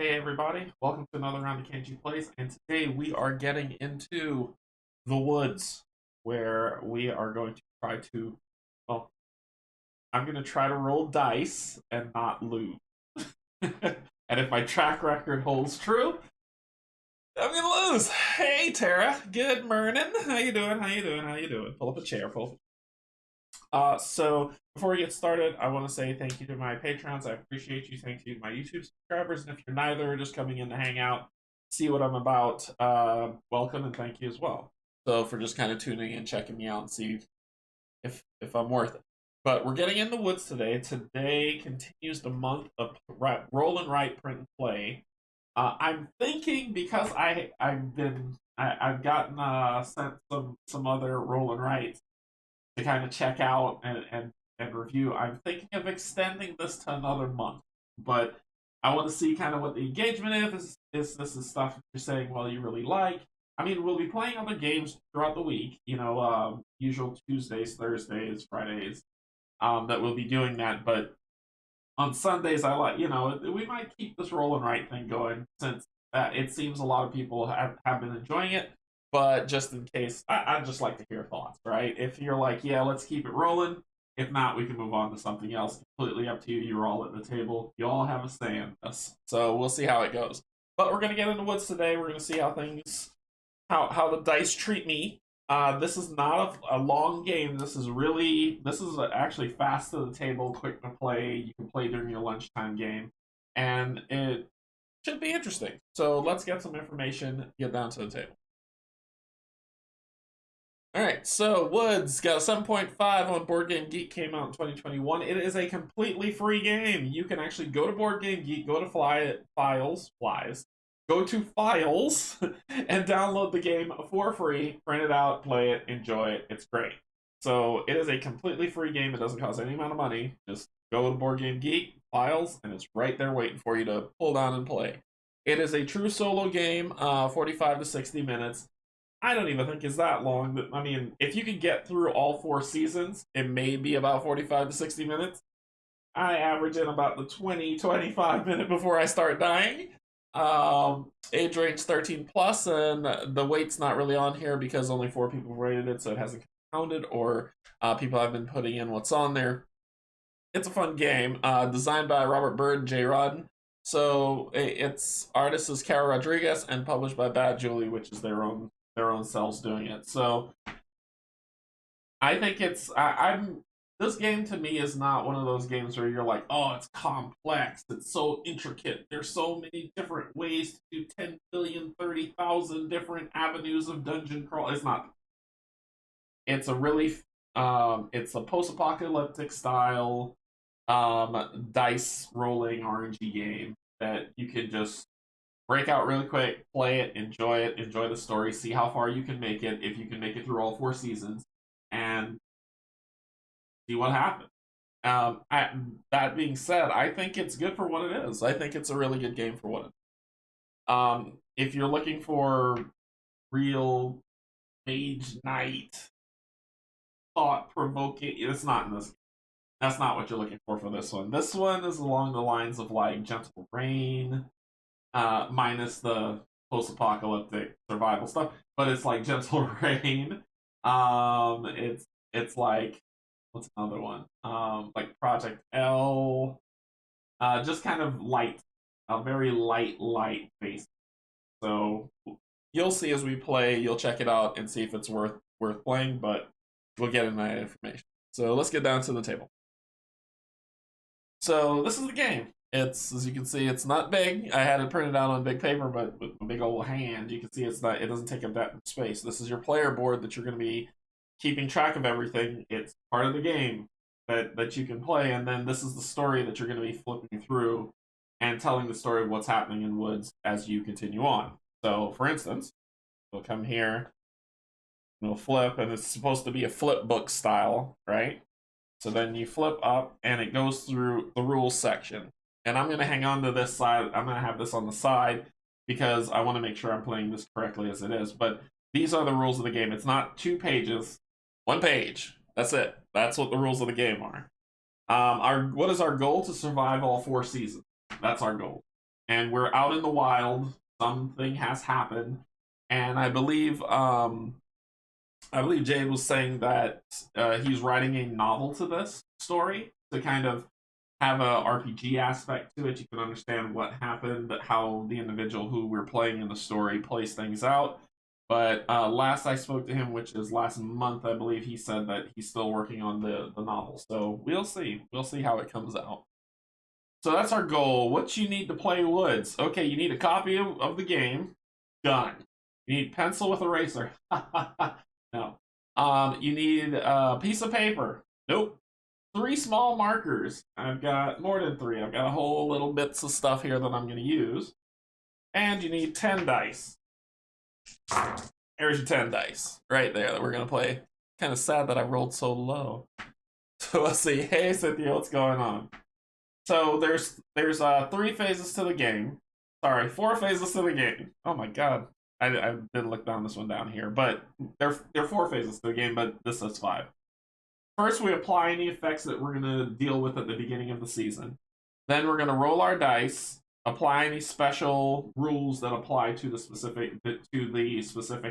Hey everybody, welcome to another round of Canje Plays, and today we are getting into the woods, where we are going to try to, well, I'm going to try to roll dice and not lose. And if my track record holds true, I'm going to lose. Hey Tara, good morning. How you doing? How you doing? How you doing? Pull up a chair, pull up so before we get started, I want to say thank you to my patrons. I appreciate you. Thank you to my YouTube subscribers. And if you're neither, just coming in to hang out, see what I'm about, welcome and thank you as well. So for just kind of tuning in, checking me out, and see if I'm worth it. But we're getting in the woods today. Today continues the month of roll and write, print and play. I'm thinking because I've gotten sent some other roll and writes to kind of check out and review. I'm thinking of extending this to another month, but I want to see kind of what the engagement is. This is stuff you're saying, well, you really like. I mean, we'll be playing other games throughout the week, usual Tuesdays, Thursdays, Fridays, that we'll be doing that. But on Sundays, we might keep this roll and write thing going since it seems a lot of people have been enjoying it. But just in case, I'd just like to hear thoughts, right? If you're like, yeah, let's keep it rolling. If not, we can move on to something else. Completely up to you. You're all at the table. You all have a say in this. So we'll see how it goes. But we're going to get into woods today. We're going to see how the dice treat me. This is not a long game. This is actually fast to the table, quick to play. You can play during your lunchtime game. And it should be interesting. So let's get some information, get down to the table. All right, so Woods got a 7.5 on Board Game Geek, came out in 2021. It is a completely free game. You can actually go to Board Game Geek, go to go to Files, and download the game for free, print it out, play it, enjoy it. It's great. So it is a completely free game. It doesn't cost any amount of money. Just go to Board Game Geek, Files, and it's right there waiting for you to pull down and play. It is a true solo game, 45 to 60 minutes. I don't even think it's that long. But I mean, if you can get through all 4 seasons, it may be about 45 to 60 minutes. I average in about the 20-25 minute before I start dying. Age range 13 plus, and the weight's not really on here because only 4 people rated it, so it hasn't counted, or people have been putting in what's on there. It's a fun game, designed by Robert Bird and Jay Rodden. So its artist is Cara Rodriguez and published by Bad Julie, which is their own selves doing it. So I think this game to me is not one of those games where you're like, oh, it's complex, it's so intricate, there's so many different ways to do 10 billion 30,000 different avenues of dungeon crawl. It's not. It's a really it's a post-apocalyptic style dice rolling RNG game that you can just break out really quick, play it, enjoy the story, see how far you can make it, if you can make it through all 4 seasons, and see what happens. That being said, I think it's good for what it is. I think it's a really good game for what it is. If you're looking for real Mage Knight, thought-provoking, it's not in this. That's not what you're looking for this one. This one is along the lines of like Gentle Rain, minus the post-apocalyptic survival stuff, but it's like Gentle Rain. It's like, what's another one? Like Project L. Just kind of light, a very light base. So you'll see as we play. You'll check it out and see if it's worth playing. But we'll get into that information. So let's get down to the table. So this is the game. It's, as you can see, it's not big. I had it printed out on big paper, but with a big old hand, you can see it doesn't take up that much space. This is your player board that you're going to be keeping track of everything. It's part of the game that you can play, and then this is the story that you're going to be flipping through and telling the story of what's happening in Woods as you continue on. So, for instance, we'll come here, and we'll flip, and it's supposed to be a flip book style, right? So then you flip up, and it goes through the rules section. And I'm going to hang on to this side. I'm going to have this on the side because I want to make sure I'm playing this correctly as it is. But these are the rules of the game. It's not 2 pages, 1 page. That's it. That's what the rules of the game are. What is our goal? To survive all 4 seasons. That's our goal. and we're out in the wild. Something has happened, and I believe Jade was saying that he's writing a novel to this story to kind of have a RPG aspect to it. You can understand what happened, how the individual who we're playing in the story plays things out. But last I spoke to him, which is last month, I believe he said that he's still working on the novel. So we'll see. We'll see how it comes out. So that's our goal. What you need to play Woods? Okay, you need a copy of the game. Done. You need pencil with eraser. No. You need a piece of paper. Nope. 3 small markers. I've got more than 3. I've got a whole little bits of stuff here that I'm going to use. And you need 10 dice. There's your 10 dice right there that we're going to play. Kind of sad that I rolled so low. So let's see. Hey, Cynthia, what's going on? So there's 3 phases to the game. Sorry, 4 phases to the game. Oh my god. I didn't look down this one down here, but there are 4 phases to the game, but this is 5. First, we apply any effects that we're going to deal with at the beginning of the season. Then we're going to roll our dice, apply any special rules that apply to the specific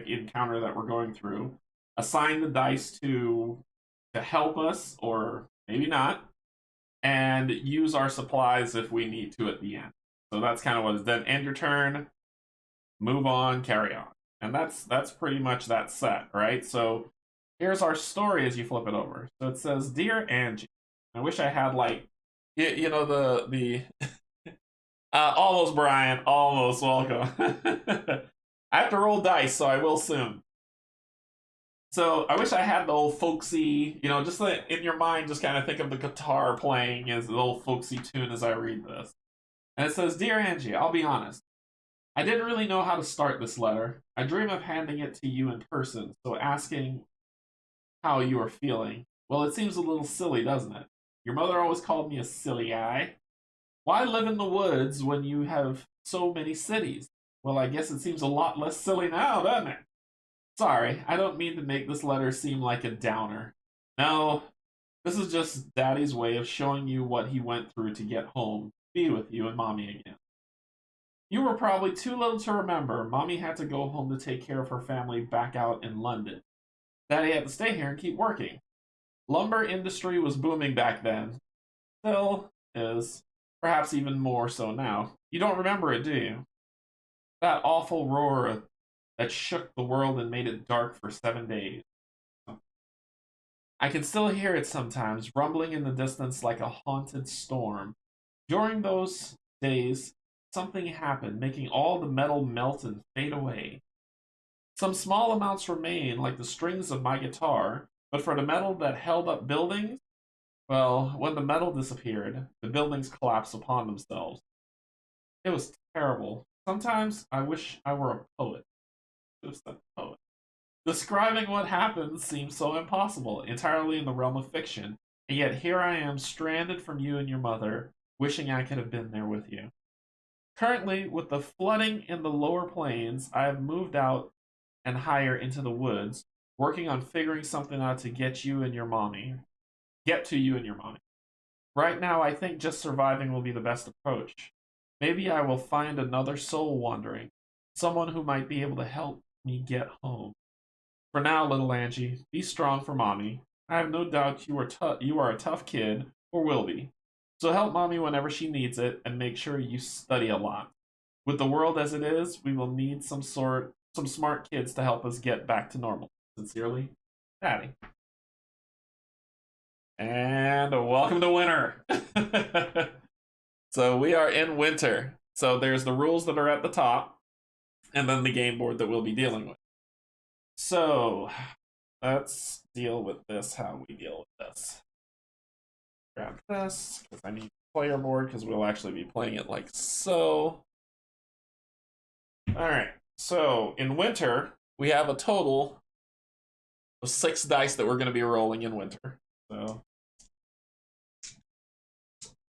encounter that we're going through. Assign the dice to help us, or maybe not, and use our supplies if we need to at the end. So that's kind of what it is. Then end your turn, move on, carry on. And that's pretty much that set, right? So here's our story as you flip it over. So it says, Dear Angie, I wish I had like, you know, the almost Brian, almost welcome. I have to roll dice, so I will soon. So I wish I had the old folksy, you know, just in your mind, just kind of think of the guitar playing as the old folksy tune as I read this. And it says, Dear Angie, I'll be honest. I didn't really know how to start this letter. I dream of handing it to you in person, so asking how you are feeling. Well, it seems a little silly, doesn't it? Your mother always called me a silly guy. Why live in the woods when you have so many cities? Well, I guess it seems a lot less silly now, doesn't it? Sorry, I don't mean to make this letter seem like a downer. No, this is just Daddy's way of showing you what he went through to get home, be with you and Mommy again. You were probably too little to remember. Mommy had to go home to take care of her family back out in London. Daddy had to stay here and keep working. Lumber industry was booming back then. Still is. Perhaps even more so now. You don't remember it, do you? That awful roar that shook the world and made it dark for 7 days. I can still hear it sometimes, rumbling in the distance like a haunted storm. During those days, something happened, making all the metal melt and fade away. Some small amounts remain, like the strings of my guitar, but for the metal that held up buildings, well, when the metal disappeared, the buildings collapsed upon themselves. It was terrible. Sometimes I wish I were a poet. Just a poet. Describing what happened seems so impossible, entirely in the realm of fiction, and yet here I am, stranded from you and your mother, wishing I could have been there with you. Currently, with the flooding in the lower plains, I have moved out and higher into the woods, working on figuring something out to get you and your mommy. Get to you and your mommy. Right now, I think just surviving will be the best approach. Maybe I will find another soul wandering, someone who might be able to help me get home. For now, little Angie, be strong for Mommy. I have no doubt you are a tough kid, or will be. So help Mommy whenever she needs it, and make sure you study a lot. With the world as it is, we will need some smart kids to help us get back to normal. Sincerely, Daddy. And welcome to winter. So we are in winter. So there's the rules that are at the top, and then the game board that we'll be dealing with. So let's deal with this, how we deal with this. Grab this, because I need player board, because we'll actually be playing it like so. Alright, so in winter, we have a total of 6 dice that we're going to be rolling in winter. So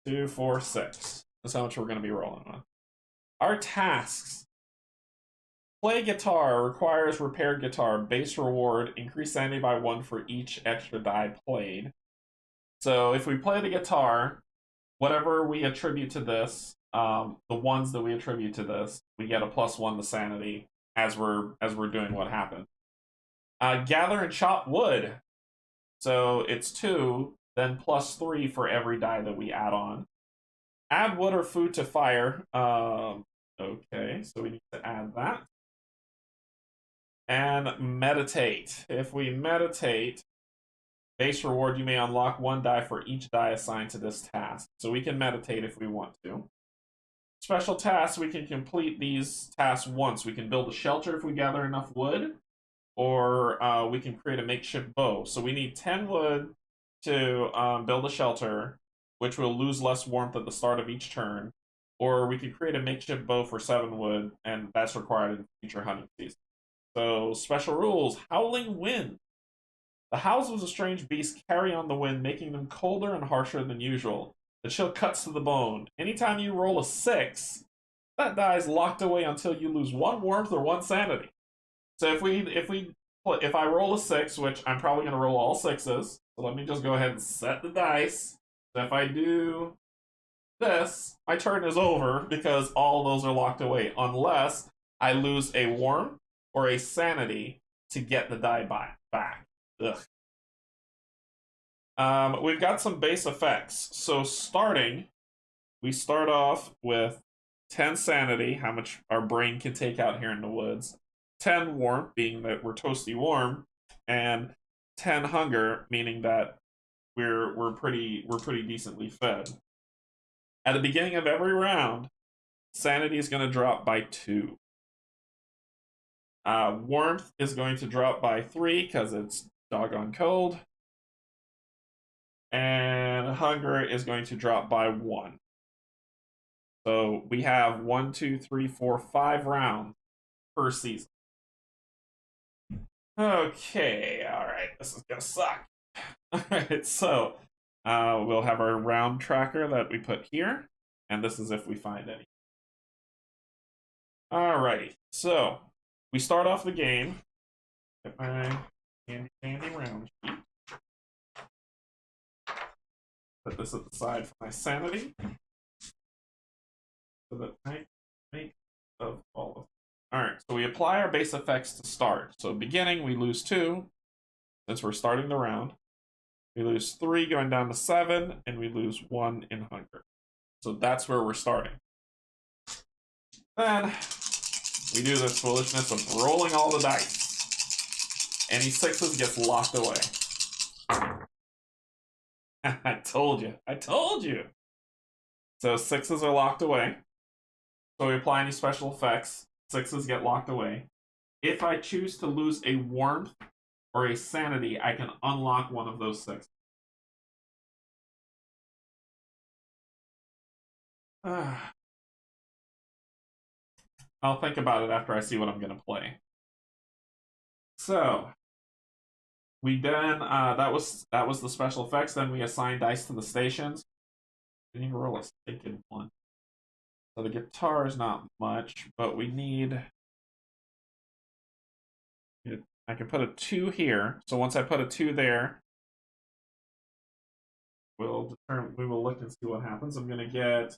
2, 4, 6. That's how much we're going to be rolling on. Our tasks. Play guitar requires repaired guitar. Base reward, increase sanity by 1 for each extra die played. So if we play the guitar, whatever we attribute to this the ones that we attribute to this, we get a +1 to sanity as we're doing what happened. Gather and chop wood. So it's 2, then +3 for every die that we add on. Add wood or food to fire. Okay, so we need to add that. And meditate. If we meditate, base reward, you may unlock 1 die for each die assigned to this task. So we can meditate if we want to. Special tasks, we can complete these tasks once. We can build a shelter if we gather enough wood, or we can create a makeshift bow. So we need 10 wood to build a shelter, which will lose less warmth at the start of each turn. Or we could create a makeshift bow for 7 wood, and that's required in future hunting season. So, special rules. Howling wind. The howls of a strange beast carry on the wind, making them colder and harsher than usual. The chill cuts to the bone. Anytime you roll a 6, that die is locked away until you lose 1 warmth or 1 sanity. So if I roll a 6, which I'm probably going to roll all 6s, so let me just go ahead and set the dice. So if I do this, my turn is over because all those are locked away, unless I lose a warmth or a sanity to get the die back. Ugh. We've got some base effects. So we start off with 10 sanity, how much our brain can take out here in the woods. 10 warmth, being that we're toasty warm, and 10 hunger, meaning that we're pretty decently fed. At the beginning of every round, sanity is going to drop by 2. Warmth is going to drop by 3 because it's doggone cold. And hunger is going to drop by 1. So we have 1, 2, 3, 4, 5 rounds per season. Okay, alright, this is gonna suck. Alright, so we'll have our round tracker that we put here, and this is if we find any. Alrighty, so we start off the game. Get my handy round sheet. Put this at the side for my sanity. So that I make of all of them. Alright, so we apply our base effects to start. So beginning, we lose 2, since we're starting the round. We lose 3 going down to 7, and we lose 1 in hunger. So that's where we're starting. Then we do this foolishness of rolling all the dice. Any 6s gets locked away. I told you. So 6s are locked away. So we apply any special effects. 6s get locked away. If I choose to lose a warmth or a sanity, I can unlock one of those 6. I'll think about it after I see what I'm going to play. So we then that was the special effects. Then we assign dice to the stations. Didn't even roll a stinking 1. So the guitar is not much, but we need. I can put a 2 here. So once I put a 2 there, we will look and see what happens. I'm going to get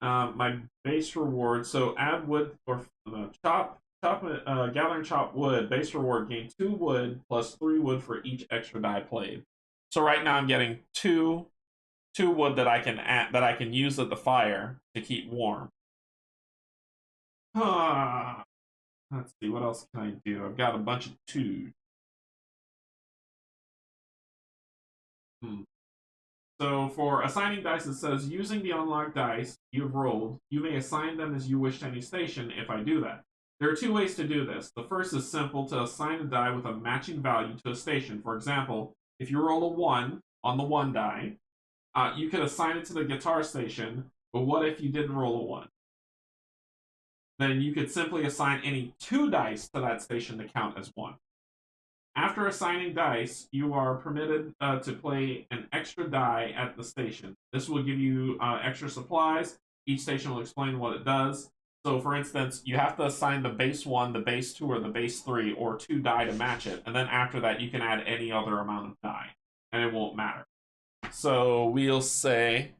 my base reward. So add wood or gather and chop wood. Base reward, gain 2 wood plus 3 wood for each extra die played. So right now I'm getting 2 wood that I can use at the fire to keep warm. Let's see, what else can I do? I've got a bunch of 2s. So for assigning dice, it says, using the unlocked dice you've rolled, you may assign them as you wish to any station if I do that. There are 2 ways to do this. The first is simple, to assign a die with a matching value to a station. For example, if you roll a 1 on the 1 die, you could assign it to the guitar station, but what if you didn't roll a 1? Then you could simply assign any 2 dice to that station to count as 1. After assigning dice, you are permitted to play an extra die at the station. This will give you extra supplies. Each station will explain what it does. So, for instance, you have to assign the base 1, the base 2, or the base 3, or 2 die to match it. And then after that, you can add any other amount of die, and it won't matter. So we'll say,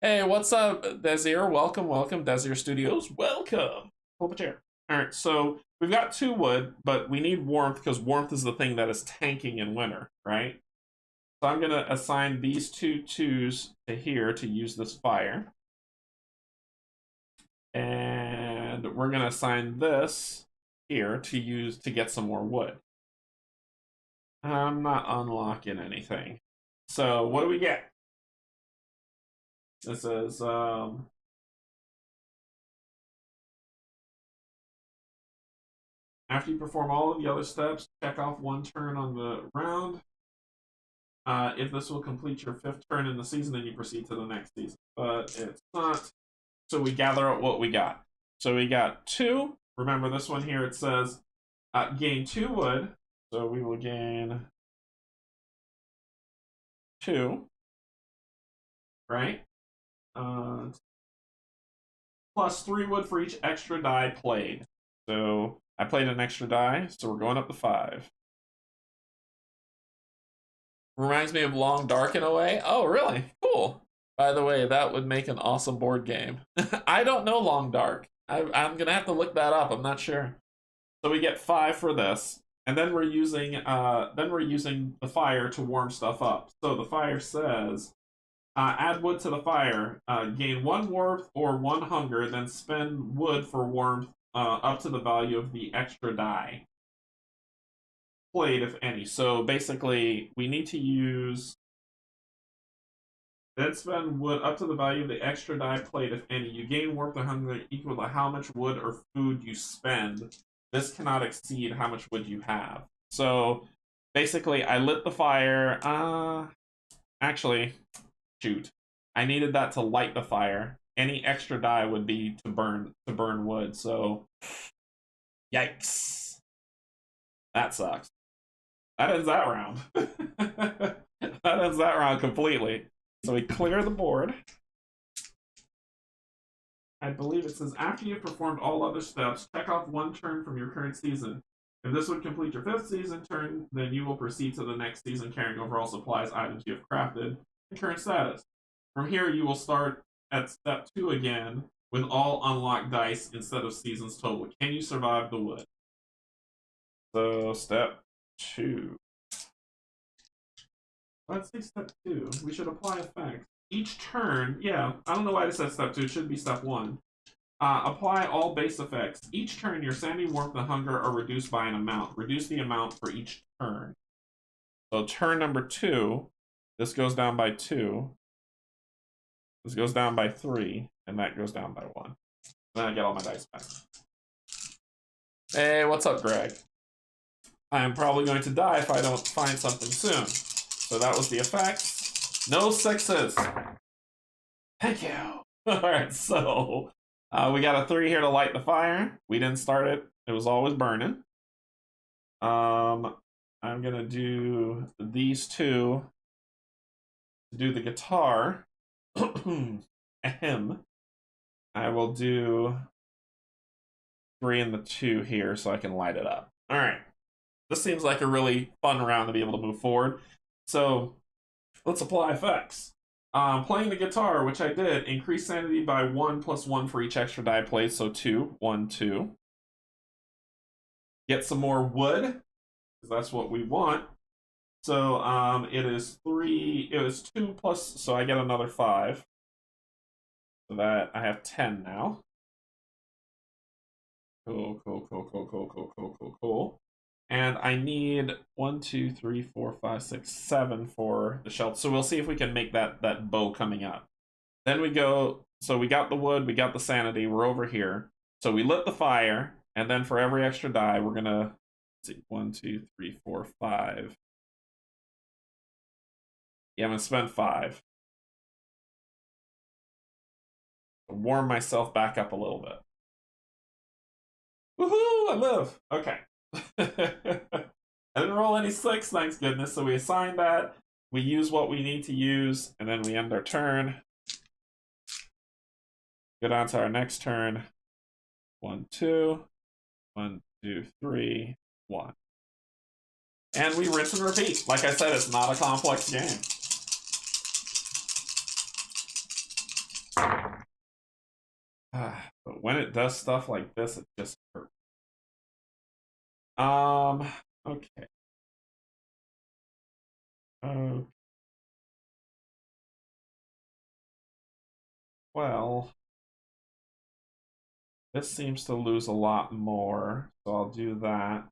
Hey, what's up, Desir? Welcome, welcome, Desir Studios. Welcome. Pull up a chair. All right, so we've got 2 wood, but we need warmth because warmth is the thing that is tanking in winter, right? So I'm gonna assign these 2 twos to here to use this fire. And we're gonna assign this here to use to get some more wood. I'm not unlocking anything. So what do we get? This is after you perform all of the other steps, check off 1 turn on the round. If this will complete your 5th turn in the season, then you proceed to the next season. But it's not. So we gather up what we got. So we got 2. Remember this one here, it says gain 2 wood. So we will gain 2. Right? Plus 3 wood for each extra die played. So I played an extra die, so we're going up to 5. Reminds me of Long Dark in a way. Oh, really? Cool. By the way, that would make an awesome board game. I don't know Long Dark. I'm gonna have to look that up. I'm not sure. So we get 5 for this, and then we're using the fire to warm stuff up. So the fire says, add wood to the fire. Gain 1 warmth or 1 hunger, then spend wood for warmth up to the value of the extra die played, if any. So basically, we need to use then spend wood up to the value of the extra die played, if any. You gain warmth or hunger equal to how much wood or food you spend. This cannot exceed how much wood you have. So basically, I lit the fire. Actually, shoot. I needed that to light the fire. Any extra die would be to burn wood. So yikes. That sucks. That ends that round. That ends that round completely. So we clear the board. I believe it says, after you've performed all other steps, check off 1 turn from your current season. If this would complete your 5th season turn, then you will proceed to the next season carrying over all supplies, items you have crafted, and current status. From here, you will start at step 2 again with all unlocked dice instead of seasons total. Can you survive the wood? So step 2. Let's say step 2. We should apply effects. Each turn, yeah, I don't know why it says step 2. It should be step 1. Apply all base effects. Each turn, your sanity, warmth, and hunger are reduced by an amount. Reduce the amount for each turn. So turn number 2, this goes down by 2. This goes down by 3, and that goes down by 1. Then I get all my dice back. Hey, what's up, Greg? I'm probably going to die if I don't find something soon. So that was the effects. No 6s. Thank you. Alright, so we got a 3 here to light the fire. We didn't start it. It was always burning. I'm gonna do these 2 to do the guitar. Ahem. I will do 3 and the 2 here so I can light it up. Alright. This seems like a really fun round to be able to move forward. So let's apply effects. Playing the guitar, which I did, increase sanity by 1 plus 1 for each extra die played, so 2, 1, 2. Get some more wood, because that's what we want. So it is 2 plus, so I get another 5. So that I have 10 now. Cool, cool, cool, cool, cool, cool, cool, cool, cool. And I need 1, 2, 3, 4, 5, 6, 7 for the shelter. So we'll see if we can make that bow coming up. Then we go, so we got the wood, we got the sanity, we're over here. So we lit the fire, and then for every extra die, we're gonna, let's see, 1, 2, 3, 4, 5. Yeah, I'm gonna spend 5. Warm myself back up a little bit. Woohoo! I live! Okay. I didn't roll any 6, thanks goodness, so we assign that. We use what we need to use, and then we end our turn. Go down to our next turn. 1, 2. 1, 2, 3, 1. And we rinse and repeat. Like I said, it's not a complex game. But when it does stuff like this, it just hurts. Okay. Oh, well, this seems to lose a lot more, so I'll do that.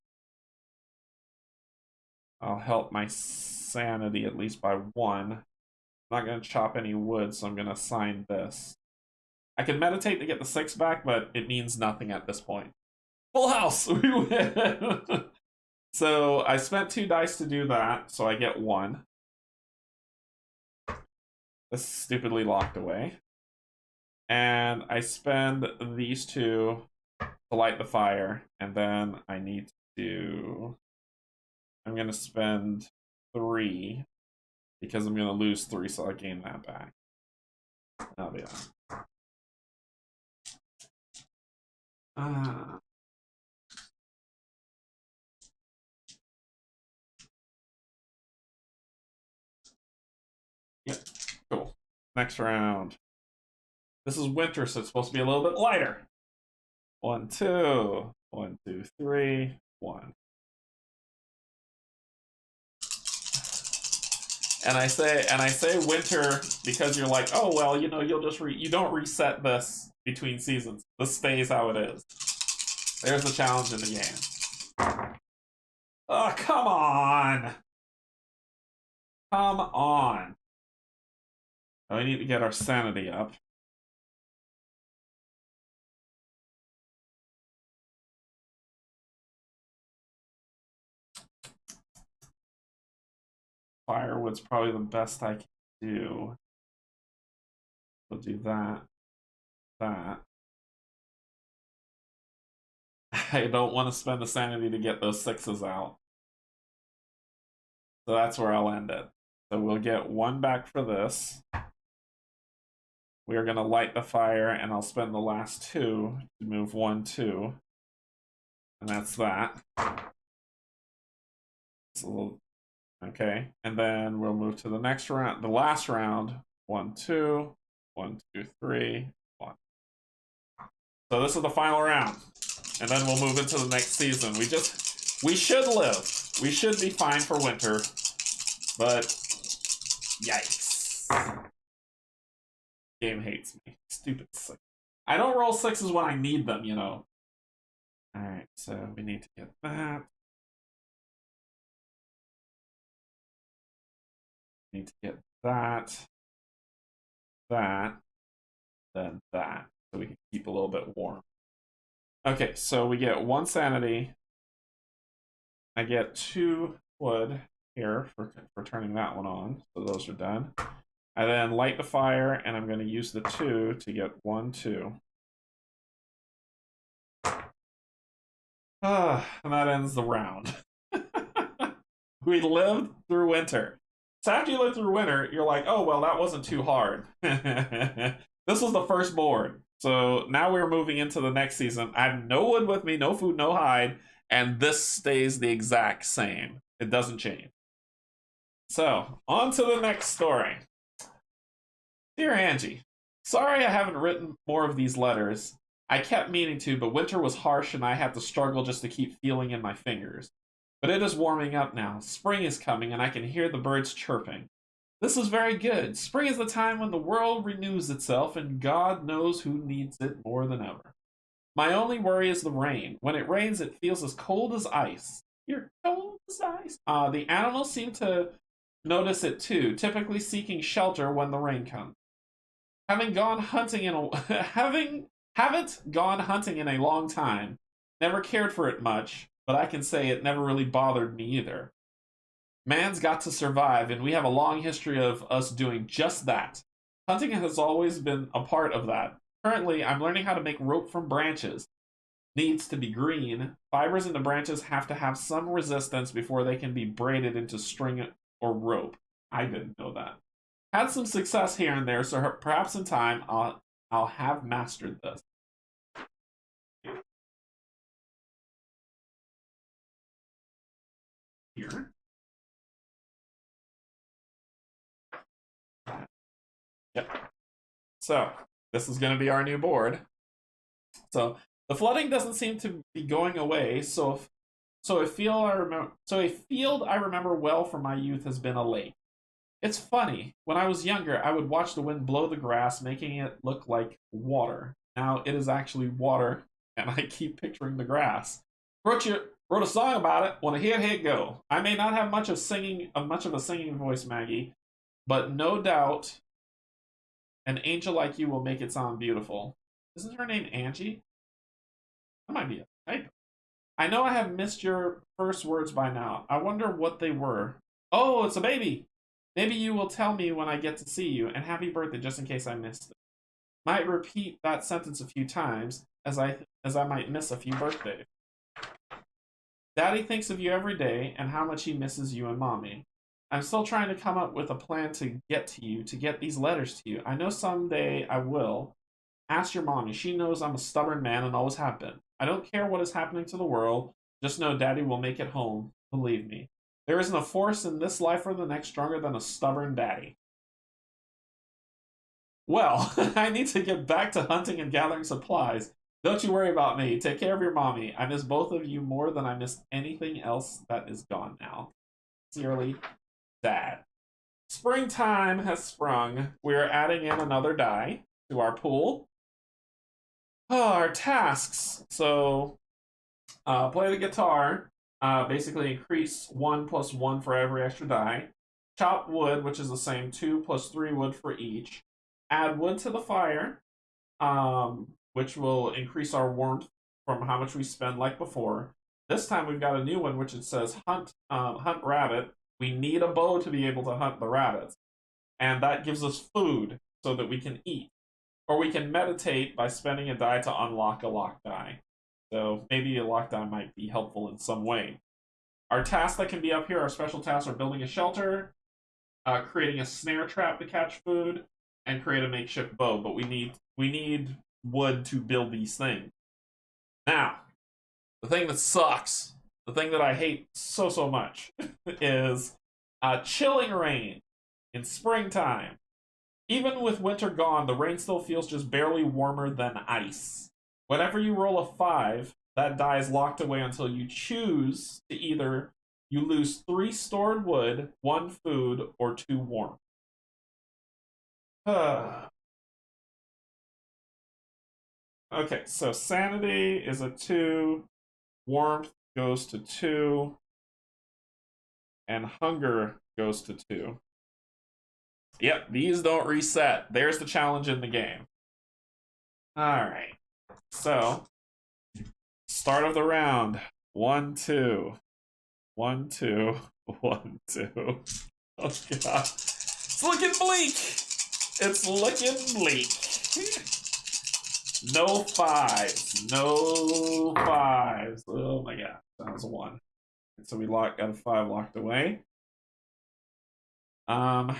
I'll help my sanity at least by 1. I'm not going to chop any wood, so I'm going to assign this. I can meditate to get the 6 back, but it means nothing at this point. Full house! We win! So I spent 2 dice to do that, so I get 1. This is stupidly locked away. And I spend these 2 to light the fire, and then I need to... I'm going to spend 3, because I'm going to lose 3, so I gain that back. That'll be that. Yep, cool. Next round. This is winter, so it's supposed to be a little bit lighter. 1, 2. 1, 2, 3. 1. And I say winter because you're like, oh well, you know, you don't reset this between seasons. This stays how it is. There's the challenge in the game. Oh, come on. Come on. Oh, we need to get our sanity up. Firewood's probably the best I can do. We'll do that. That. I don't want to spend the sanity to get those 6s out. So that's where I'll end it. So we'll get 1 back for this. We're going to light the fire, and I'll spend the last 2 to move 1, 2. And that's that. So, okay. And then we'll move to the next round, the last round. 1, 2. 1, 2, 3. 1. So this is the final round. And then we'll move into the next season. We should live. We should be fine for winter. But, yikes. Game hates me. Stupid 6. I don't roll 6s when I need them, you know. Alright, so we need to get that. Need to get that. That. Then that. So we can keep a little bit warm. Okay, so we get 1 sanity. I get 2 wood here for turning that one on. So those are done. I then light the fire, and I'm going to use the 2 to get 1, 2. And that ends the round. We lived through winter. So after you live through winter, you're like, oh, well, that wasn't too hard. This was the first board. So now we're moving into the next season. I have no wood with me, no food, no hide, and this stays the exact same. It doesn't change. So, on to the next story. Dear Angie, sorry I haven't written more of these letters. I kept meaning to, but winter was harsh and I had to struggle just to keep feeling in my fingers. But it is warming up now. Spring is coming and I can hear the birds chirping. This is very good. Spring is the time when the world renews itself and God knows who needs it more than ever. My only worry is the rain. When it rains, it feels as cold as ice. You're cold as ice. The animals seem to notice it too, typically seeking shelter when the rain comes. Having gone hunting in a haven't gone hunting in a long time. Never cared for it much, but I can say it never really bothered me either. Man's got to survive, and we have a long history of us doing just that. Hunting has always been a part of that. Currently, I'm learning how to make rope from branches. Needs to be green. Fibers in the branches have to have some resistance before they can be braided into string or rope. I didn't know that. Had some success here and there, so perhaps in time I'll have mastered this. Here. Yep. So, this is going to be our new board. So the flooding doesn't seem to be going away. So a field I remember well from my youth has been a lake. It's funny. When I was younger, I would watch the wind blow the grass, making it look like water. Now it is actually water, and I keep picturing the grass. Wrote a song about it. Want to hear it go? I may not have much of a singing voice, Maggie, but no doubt an angel like you will make it sound beautiful. Isn't her name Angie? That might be a typo. I know I have missed your first words by now. I wonder what they were. Oh, it's a baby. Maybe you will tell me when I get to see you, and happy birthday just in case I missed it. Might repeat that sentence a few times, as I might miss a few birthdays. Daddy thinks of you every day and how much he misses you and Mommy. I'm still trying to come up with a plan to get to you, to get these letters to you. I know someday I will. Ask your Mommy. She knows I'm a stubborn man and always have been. I don't care what is happening to the world. Just know Daddy will make it home. Believe me. There isn't a force in this life or the next stronger than a stubborn daddy. Well, I need to get back to hunting and gathering supplies. Don't you worry about me. Take care of your mommy. I miss both of you more than I miss anything else that is gone now. Sincerely, Dad. Springtime has sprung. We're adding in another die to our pool. Oh, our tasks. So, play the guitar. Basically increase 1 plus 1 for every extra die. Chop wood, which is the same, 2 plus 3 wood for each. Add wood to the fire, which will increase our warmth from how much we spend like before. This time we've got a new one, which it says hunt rabbit. We need a bow to be able to hunt the rabbits. And that gives us food so that we can eat. Or we can meditate by spending a die to unlock a lock die. So maybe a lock die might be helpful in some way. Our tasks that can be up here, our special tasks are building a shelter, creating a snare trap to catch food, and create a makeshift bow. But we need wood to build these things. Now, the thing that sucks, the thing that I hate so much, is chilling rain in springtime. Even with winter gone, the rain still feels just barely warmer than ice. Whenever you roll a 5, that die is locked away until you choose to either you lose 3 stored wood, 1 food, or 2 warmth. Okay, so sanity is a 2, warmth goes to 2, and hunger goes to 2. Yep, these don't reset. There's the challenge in the game. Alright. So, start of the round. 1, 2. 1, 2. 1, 2. Oh god. It's looking bleak! It's looking bleak. No 5s. No 5s. Oh my god. That was a 1. So we got a 5 locked away. I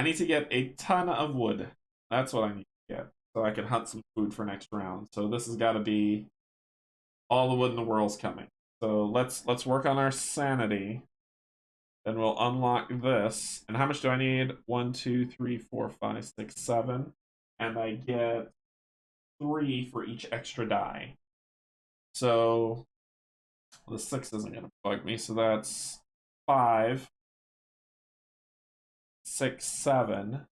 need to get a ton of wood. That's what I need to get. So I can hunt some food for next round. So this has got to be all the wood in the world's coming. So let's work on our sanity. Then we'll unlock this. And how much do I need? 1, 2, 3, 4, 5, 6, 7. And I get 3 for each extra die. So the 6 isn't going to bug me. So that's 5, 6, 7.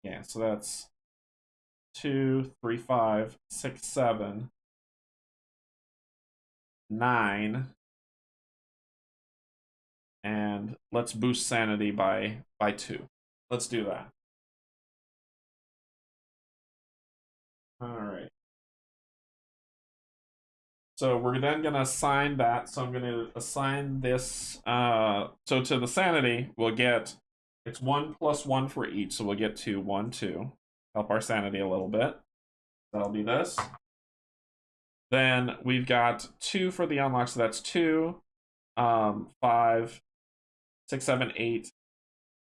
Yeah, so that's 2, 3, 5, 6, 7, 9. And let's boost sanity by 2. Let's do that. Alright. So we're then going to assign that. So I'm going to assign this. So to the sanity, we'll get, it's 1 plus 1 for each. So we'll get 2, 1, 2. Help our sanity a little bit. That'll be this. Then we've got 2 for the unlock. So that's 2, 5, 6, 7, 8,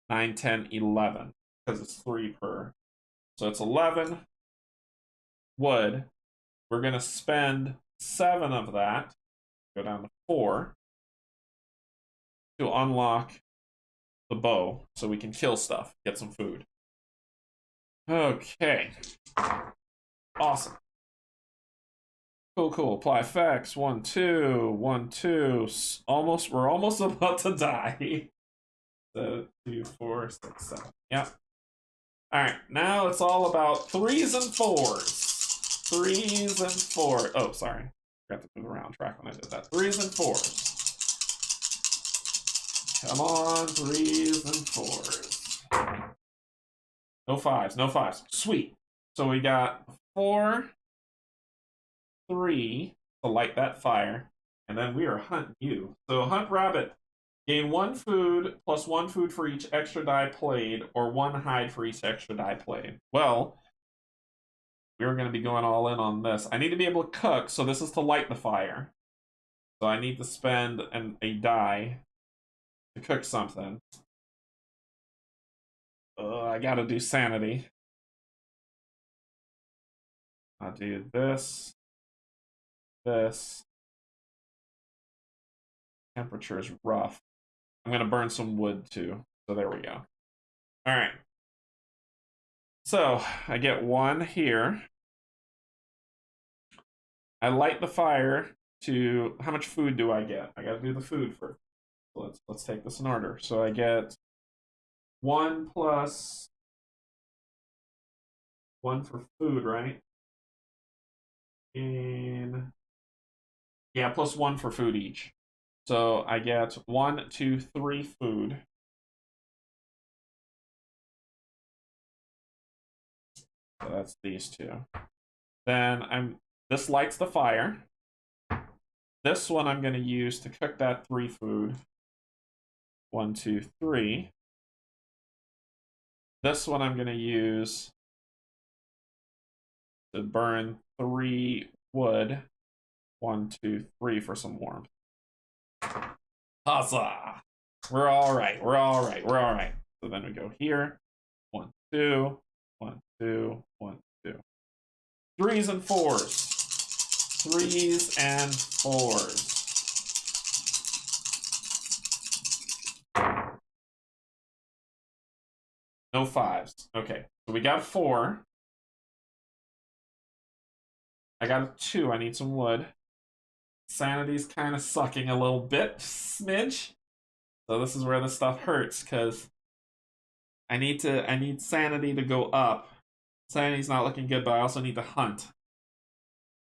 9, 10, 11. Because it's 3 per. So it's 11 wood. We're going to spend 7 of that. Go down to 4. to unlock the bow so we can kill stuff, get some food. Okay. Awesome. Cool, cool. Apply effects. 1, 2, 1, 2. Almost, we're almost about to die. So 2, 4, 6, 7. Yep. Alright, now it's all about 3s and 4s. 3s and 4s. Oh, sorry. Forgot to move around track when I did that. 3s and 4s. Come on, 3s and 4s. No 5s, no 5s. Sweet. So we got 4, 3 to light that fire, and then we are hunting you. So hunt rabbit. Gain 1 food plus 1 food for each extra die played, or 1 hide for each extra die played. Well, we're going to be going all in on this. I need to be able to cook, so this is to light the fire. So I need to spend a die to cook something. I gotta do sanity. I'll do this. This. Temperature is rough. I'm gonna burn some wood too. So there we go. Alright. So I get 1 here. I light the fire to how much food do I get? I gotta do the food first. So let's take this in order. So I get 1 plus 1 for food, right? And yeah, plus 1 for food each. So I get 1, 2, 3 food. So that's these 2. Then this lights the fire. This one I'm going to use to cook that 3 food. 1, 2, 3. This one I'm going to use to burn 3 wood. 1, 2, 3 for some warmth. Huzzah! We're all right. We're all right. We're all right. So then we go here. 1, 2, 1, 2, 1, 2. 3s and 4s. 3s and 4s. No 5s. Okay, so we got 4. I got a 2. I need some wood. Sanity's kind of sucking a little bit, smidge. So this is where this stuff hurts, because I need sanity to go up. Sanity's not looking good, but I also need to hunt.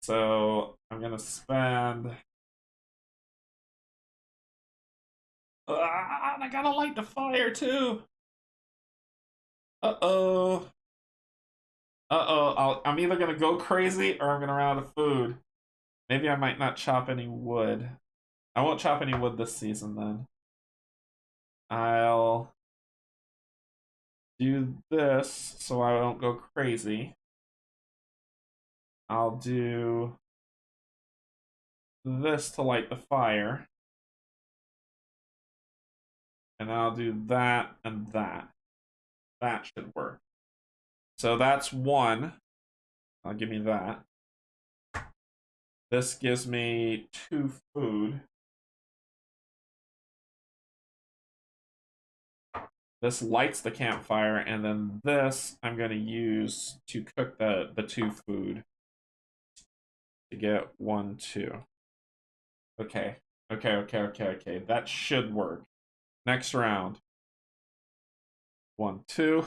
So I'm gonna spend. I gotta light the fire too. Uh-oh. Uh-oh. I'm either gonna go crazy or I'm gonna run out of food. Maybe I might not chop any wood. I won't chop any wood this season then. I'll do this so I don't go crazy. I'll do this to light the fire. And I'll do that and that. That should work. So that's 1. I'll give me that. This gives me 2 food. This lights the campfire, and then this I'm going to use to cook the 2 food to get 1, 2. Okay. Okay. That should work. Next round. 1, 2.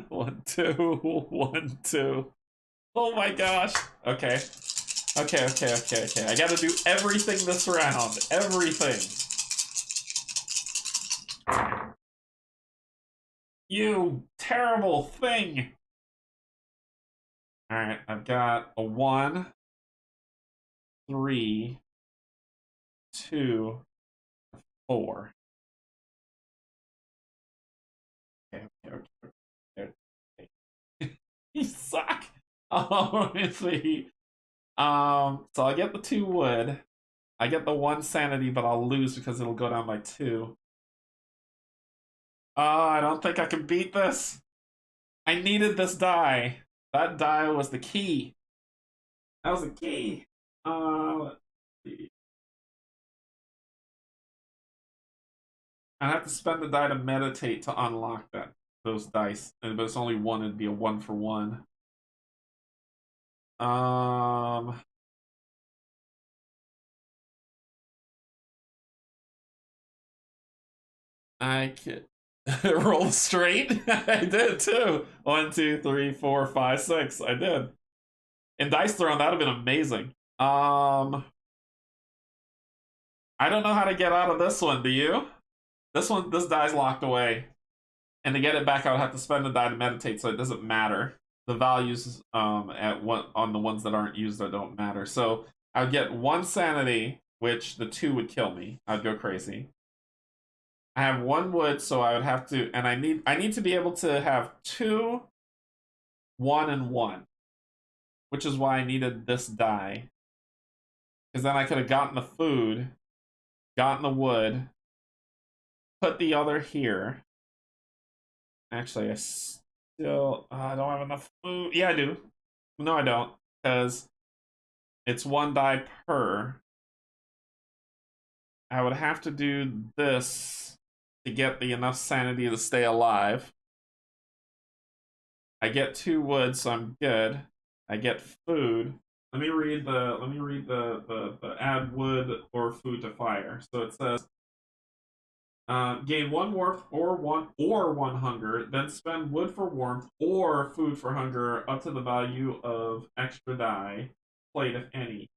1, 2. 1, 2. Oh my gosh. Okay. Okay. I gotta do everything this round. Everything. You terrible thing. Alright, I've got a 1, 3, 2, 4. Okay. You suck. Honestly. So I get the 2 wood. I get the 1 sanity, but I'll lose because it'll go down by 2. I don't think I can beat this. I needed this die. That die was the key. That was the key. Let's see. I have to spend the die to meditate to unlock those dice, but it's only one. It'd be a 1-for-1. I could roll straight. I did too. 1, 2, 3, 4, 5, 6. I did. In dice throne, that would have been amazing. I don't know how to get out of this one. Do you? This die's locked away, and to get it back, I would have to spend a die to meditate, so it doesn't matter. The values on the ones that aren't used that don't matter. So I would get 1 sanity, which the 2 would kill me. I'd go crazy. I have 1 wood, so I would have to, and I need to be able to have 2, 1, and 1, which is why I needed this die, because then I could have gotten the food, gotten the wood, put the other here. Actually, I don't have enough food. Yeah, I do. No, I don't, because it's 1 die per. I would have to do this to get the enough sanity to stay alive. I get 2 wood, so I'm good. I get food. Let me read the add wood or food to fire. So it says gain 1 warmth or 1 hunger, then spend wood for warmth or food for hunger up to the value of extra die played, if any.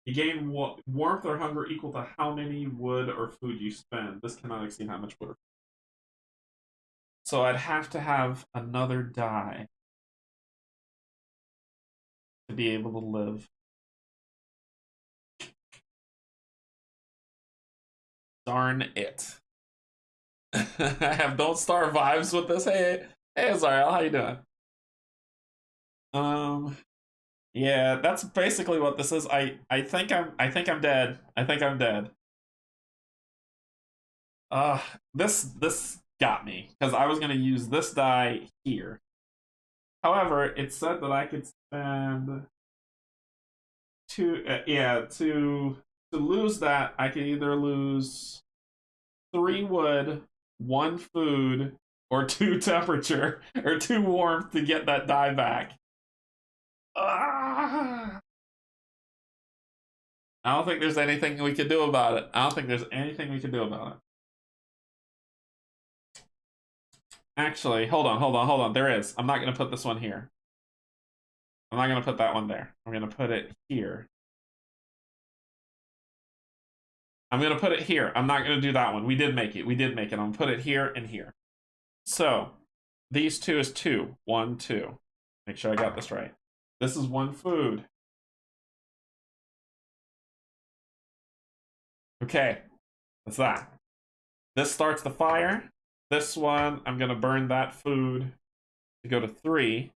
You gain warmth or hunger equal to how many wood or food you spend. This cannot exceed how much wood. So I'd have to have another die to be able to live. Darn it. I have Don't Starve vibes with this. Hey, Zariel, how you doing? Yeah, that's basically what this is. I think I'm dead. I think I'm dead. This got me because I was gonna use this die here. However, it said that I could spend to lose that. I can either lose 3 wood, 1 food, or 2 temperature or 2 warmth to get that die back. I don't think there's anything we can do about it. I don't think there's anything we can do about it. Actually, hold on. There is. I'm not going to put this one here. I'm not going to put that one there. I'm going to put it here. I'm going to put it here. I'm not going to do that one. We did make it. I'm going to put it here and here. So, these 2 is 2. 1, 2. Make sure I got this right. This is 1 food. Okay. That's that. This starts the fire. This one, I'm going to burn that food to go to 3.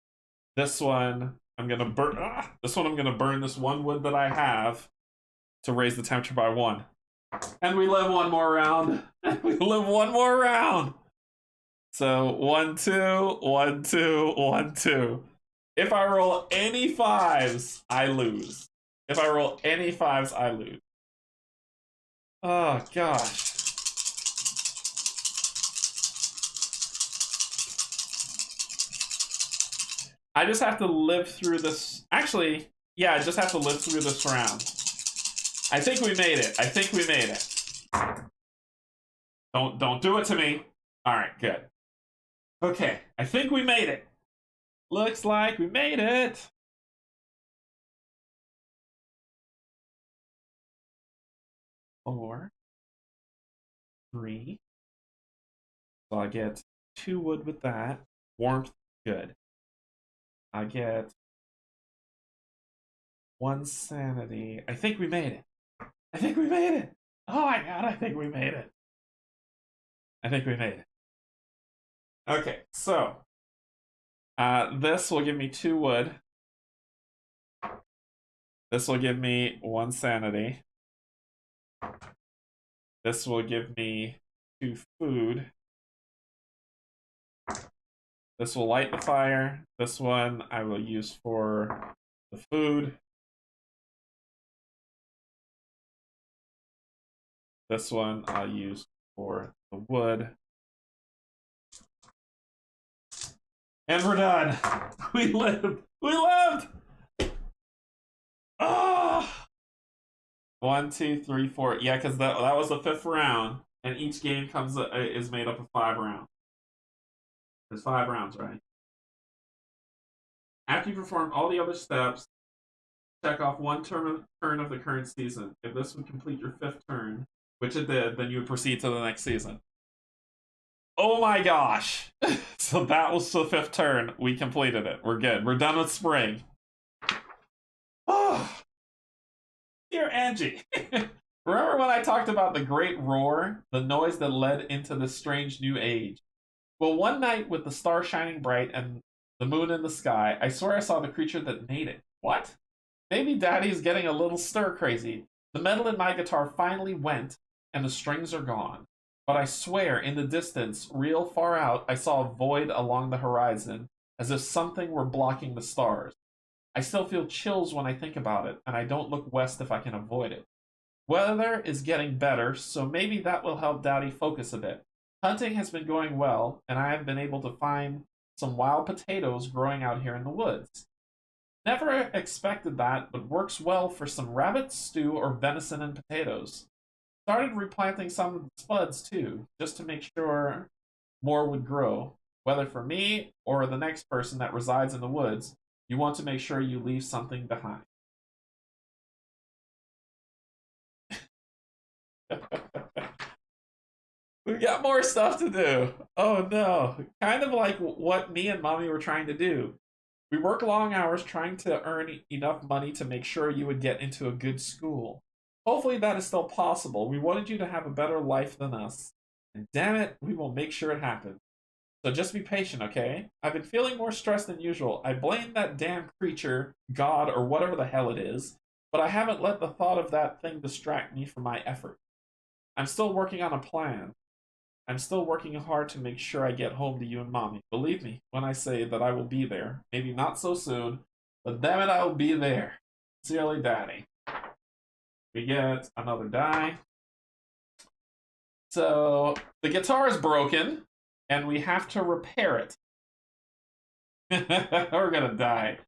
This one, I'm going to burn... I'm going to burn this 1 wood that I have to raise the temperature by 1. And we live 1 more round. We live 1 more round. So 1, 2, 1, 2, 1, 2. If I roll any 5s, I lose. If I roll any 5s, I lose. Oh, gosh. I just have to live through this. Actually, yeah, I just have to live through this round. I think we made it. Don't do it to me. All right, good. Okay, I think we made it. Looks like we made it. Four, 3. So I get 2 wood with that. Warmth, good. I get 1 sanity. I think we made it. Oh my god, I think we made it. Okay, so this will give me 2 wood. This will give me 1 sanity. This will give me 2 food. This will light the fire. This one I will use for the food. This one I'll use for the wood. And we're done. We lived. We lived. Ah. 1, 2, 3, 4. Yeah, because that was the 5th round, and each game is made up of 5 rounds. There's 5 rounds, right? After you perform all the other steps, check off one turn of the current season. If this would complete your 5th turn, which it did, then you would proceed to the next season. Oh my gosh! So that was the 5th turn. We completed it. We're good. We're done with spring. Oh, dear Angie. Remember when I talked about the great roar, the noise that led into this strange new age? Well, one night with the stars shining bright and the moon in the sky, I swear I saw the creature that made it. What? Maybe Daddy's getting a little stir crazy. The metal in my guitar finally went, and the strings are gone. But I swear, in the distance, real far out, I saw a void along the horizon, as if something were blocking the stars. I still feel chills when I think about it, and I don't look west if I can avoid it. Weather is getting better, so maybe that will help Daddy focus a bit. Hunting has been going well, and I have been able to find some wild potatoes growing out here in the woods. Never expected that, but works well for some rabbit stew or venison and potatoes. Started replanting some of the spuds too, just to make sure more would grow. Whether for me or the next person that resides in the woods, you want to make sure you leave something behind. We got more stuff to do. Oh no. Kind of like what me and Mommy were trying to do. We work long hours trying to earn enough money to make sure you would get into a good school. Hopefully that is still possible. We wanted you to have a better life than us. And damn it, we will make sure it happens. So just be patient, okay? I've been feeling more stressed than usual. I blame that damn creature, God, or whatever the hell it is, but I haven't let the thought of that thing distract me from my effort. I'm still working on a plan. I'm still working hard to make sure I get home to you and Mommy. Believe me when I say that I will be there. Maybe not so soon, but damn it, I will be there. Sincerely, Daddy. We get another die. So the guitar is broken, and we have to repair it. We're gonna die.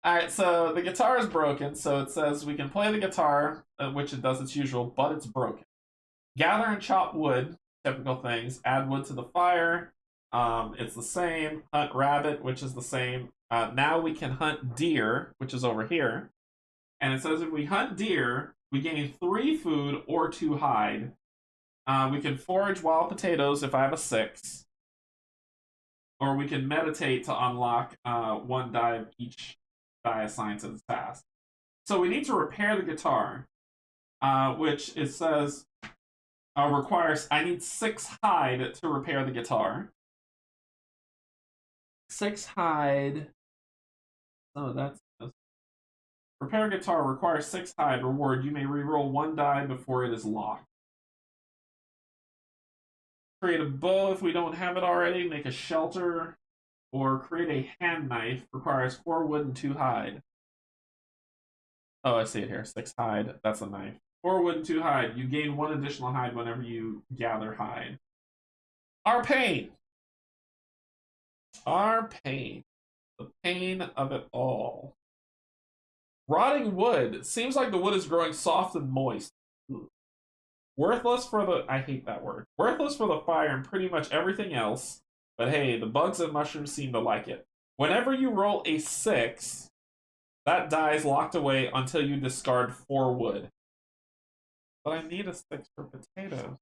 Alright, so the guitar is broken, so it says we can play the guitar, which it does its usual, but it's broken. Gather and chop wood, typical things. Add wood to the fire, it's the same. Hunt rabbit, which is the same. Now we can hunt deer, which is over here. And it says if we hunt deer, we gain 3 food or 2 hide. We can forage wild potatoes if I have a 6. Or we can meditate to unlock 1 die of each die assigned to the task. So we need to repair the guitar, which it says requires, I need 6 hide to repair the guitar. 6 hide. Oh, that's repair guitar requires 6 hide. Reward, you may reroll 1 die before it is locked. Create a bow if we don't have it already. Make a shelter. Or create a hand knife. Requires 4 wood and 2 hide. Oh, I see it here. 6 hide. That's a knife. 4 wood and 2 hide. You gain 1 additional hide whenever you gather hide. Our pain. Our pain. The pain of it all. Rotting wood. Seems like the wood is growing soft and moist. Worthless for the... I hate that word. Worthless for the fire and pretty much everything else. But hey, the bugs and mushrooms seem to like it. Whenever you roll a 6, that die is locked away until you discard 4 wood. But I need a 6 for potatoes.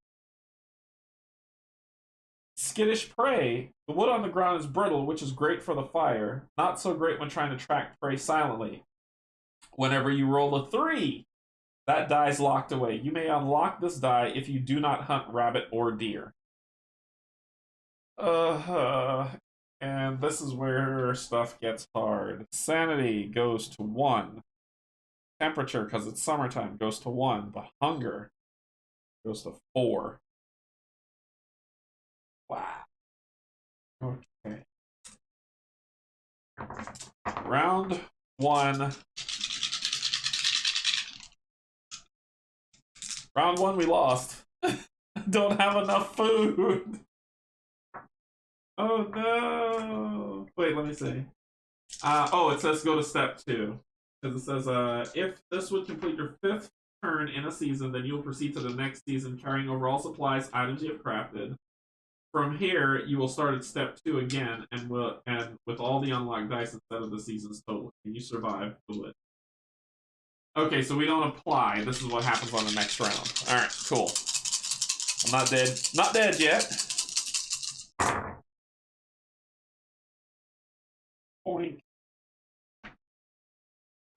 Skittish prey. The wood on the ground is brittle, which is great for the fire. Not so great when trying to track prey silently. Whenever you roll a 3, that die is locked away. You may unlock this die if you do not hunt rabbit or deer. And this is where stuff gets hard. Sanity goes to 1. Temperature, because it's summertime, goes to 1. But hunger goes to 4. Wow. Okay. Round 1. Round 1, we lost. don't have enough food. Oh no! Wait, let me see. Oh, it says go to step 2. Because it says, if this would complete your 5th turn in a season, then you will proceed to the next season carrying over all supplies, items you have crafted. From here, you will start at step 2 again, and with all the unlocked dice instead of the season's total. Can you survive the it? Okay, so we don't apply. This is what happens on the next round. Alright, cool. I'm not dead. Not dead yet. Point.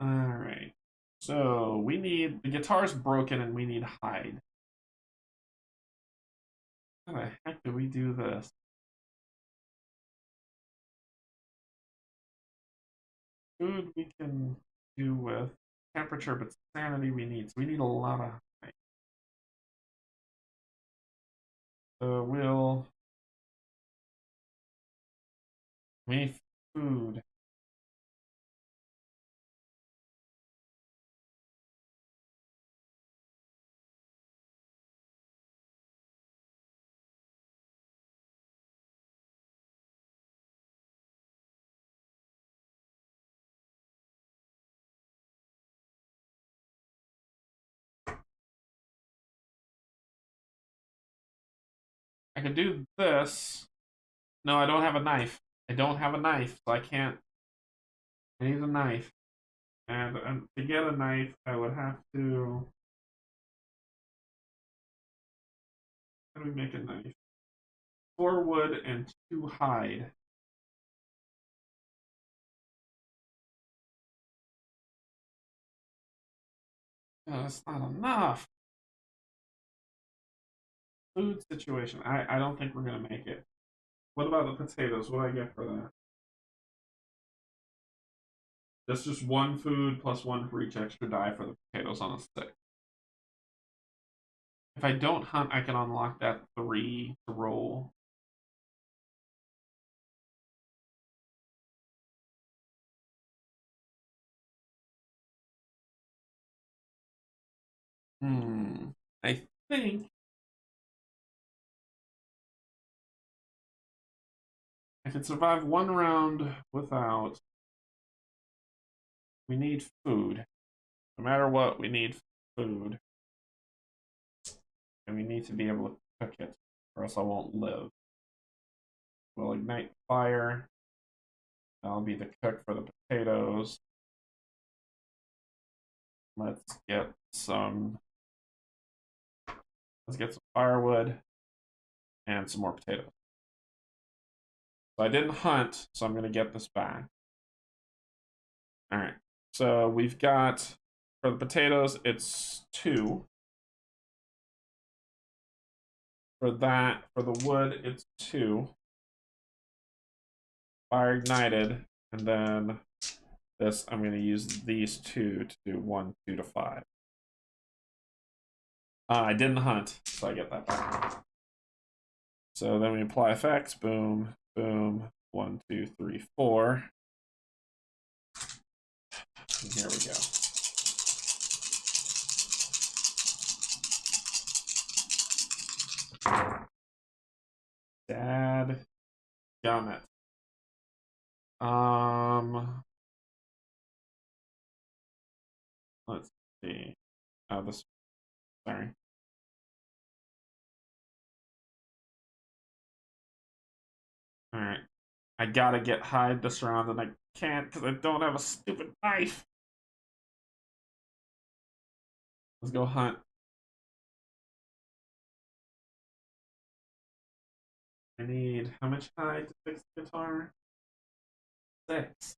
Alright. So we need the guitar's broken and we need hide. How the heck do we do this? Food we can do with temperature, but sanity we need. So we need a lot of hide. So we need food. I can do this. No, I don't have a knife. I don't have a knife, so I can't. I need a knife. And to get a knife, I would have to. How do we make a knife? 4 wood and 2 hide. Oh, that's not enough. Food situation. I don't think we're gonna make it. What about the potatoes? What do I get for that? That's just 1 food plus 1 for each extra die for the potatoes on a stick. If I don't hunt, I can unlock that 3 to roll. I think I can survive 1 round without. We need food. No matter what, we need food. And we need to be able to cook it, or else I won't live. We'll ignite fire. That'll be the cook for the potatoes. Let's get some. Let's get some firewood and some more potatoes. So I didn't hunt, so I'm going to get this back. All right. So we've got, for the potatoes, it's 2. For that, for the wood, it's 2. Fire ignited, and then this, I'm going to use these 2 to do 1, 2 to 5. I didn't hunt, so I get that back. So then we apply effects. Boom, boom. 1, 2, 3, 4. And here we go. Dad, gummit. Let's see. Oh, this. Sorry. All right. I gotta get hide this round, and I can't because I don't have a stupid knife. Let's go hunt. I need how much hide to fix the guitar? 6.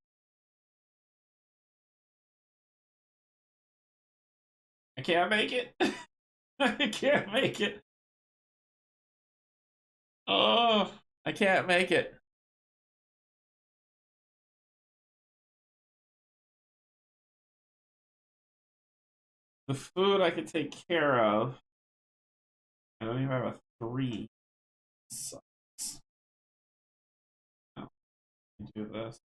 I can't make it. I can't make it. Oh, I can't make it. The food I can take care of. I don't even have a 3. Sucks. No, do this.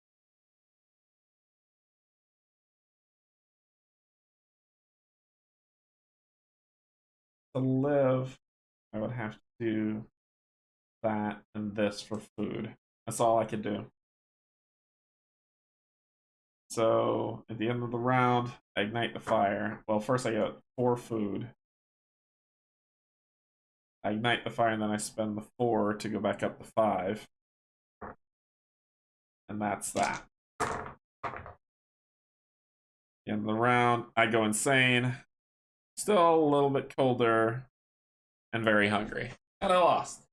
To live, I would have to do that and this for food. That's all I could do. So at the end of the round, I ignite the fire. Well, first I get 4 food. I ignite the fire and then I spend the 4 to go back up to 5. And that's that. End of the round, I go insane. Still a little bit colder and very hungry. And I lost.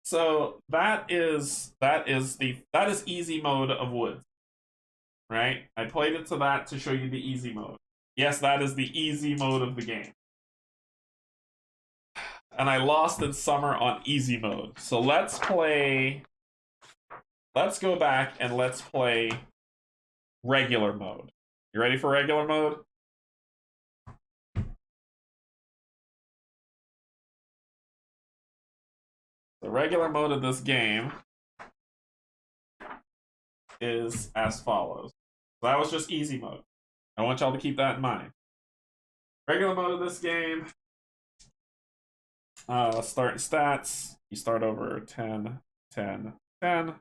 So that is easy mode of Woods. Right? I played it to that to show you the easy mode. Yes, that is the easy mode of the game. And I lost in summer on easy mode. So let's go back and let's play regular mode. You ready for regular mode? The regular mode of this game is as follows. So that was just easy mode. I want y'all to keep that in mind. Regular mode of this game, starting stats, you start over 10, 10, 10.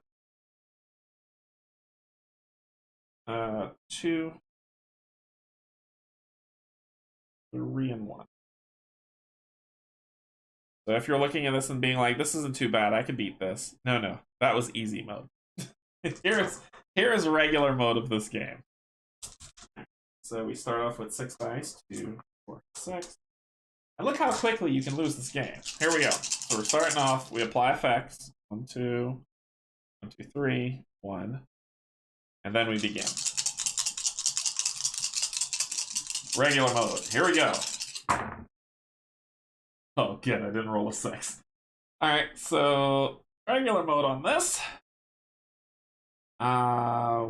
2, 3, and 1. So if you're looking at this and being like, this isn't too bad, I can beat this. No, that was easy mode. Here is regular mode of this game. So we start off with 6 dice, 2, 4, 6. And look how quickly you can lose this game. Here we go. So we're starting off, we apply effects. 1, 2, 1, 2, 3, 1. And then we begin. Regular mode. Here we go. Oh, good. I didn't roll a 6. All right, so regular mode on this.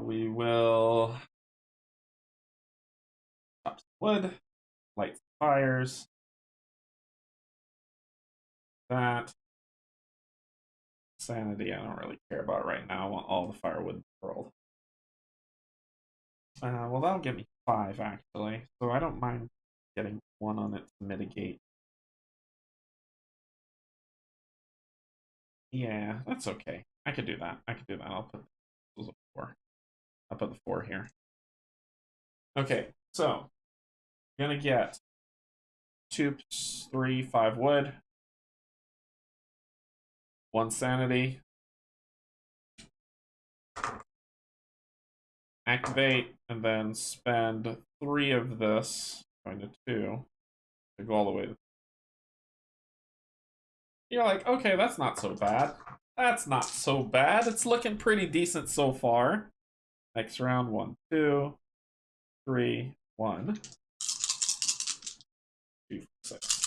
We will chop some wood, light some fires. That. Sanity, I don't really care about right now. I want all the firewood in the world. Well, that'll give me 5, actually. So I don't mind getting 1 on it to mitigate. Yeah, that's okay. I could do that. I'll put this a 4. I'll put the 4 here. Okay, so I'm gonna get 2, 3, 5 wood, 1 sanity, activate, and then spend 3 of this, going to 2, to go all the way to. You're like, okay, that's not so bad. That's not so bad. It's looking pretty decent so far. Next round, 1, 2, 3, 1, 2, 6.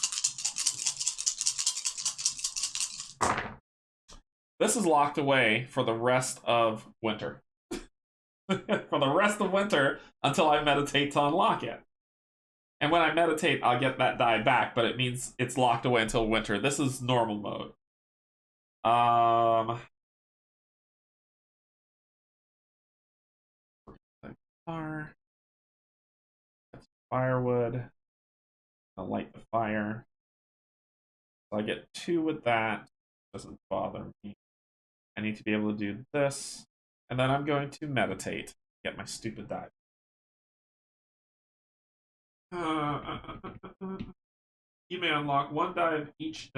This is locked away for the rest of winter. For the rest of winter until I meditate to unlock it. And when I meditate, I'll get that die back, but it means it's locked away until winter. This is normal mode. Fire. That's firewood. I'll light the fire. So I get 2 with that. Doesn't bother me. I need to be able to do this. And then I'm going to meditate. Get my stupid die. You may unlock 1 die of each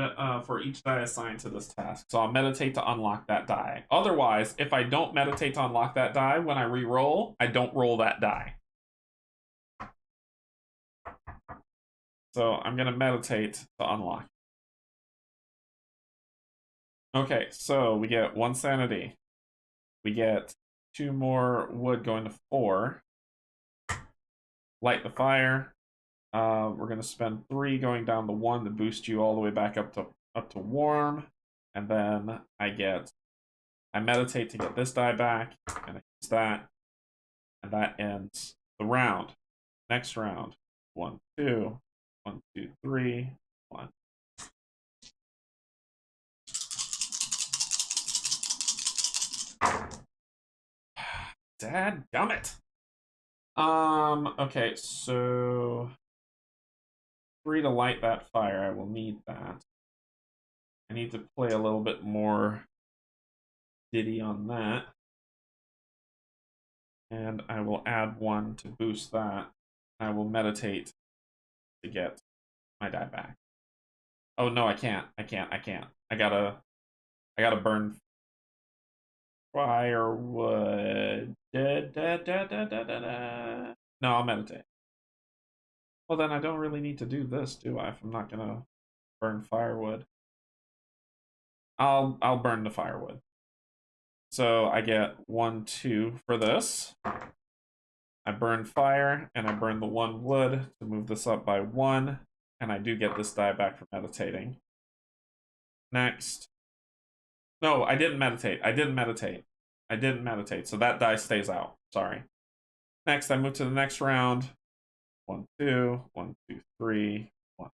for each die assigned to this task. So I'll meditate to unlock that die. Otherwise, if I don't meditate to unlock that die, when I re-roll, I don't roll that die. So I'm going to meditate to unlock. Okay, so we get 1 sanity. We get 2 more wood going to 4. Light the fire. We're going to spend 3 going down to 1 to boost you all the way back up to warm. And then I meditate to get this die back. And I use that. And that ends the round. Next round. 1, 2. 1, 2, 3. 1. Dadgummit. Okay, so 3 to light that fire. I will need that. I need to play a little bit more Diddy on that. And I will add one to boost that. I will meditate to get my die back. Oh no, I can't. I gotta burn firewood. No, I'll meditate. Well, then I don't really need to do this, do I? If I'm not gonna burn firewood, I'll burn the firewood. So I get 1, 2 for this. I burn fire and I burn the 1 wood to move this up by 1, and I do get this die back for meditating. Next. No, I didn't meditate. So that die stays out. Sorry. Next, I move to the next round. 1, 2, 1, 2, 3, 1.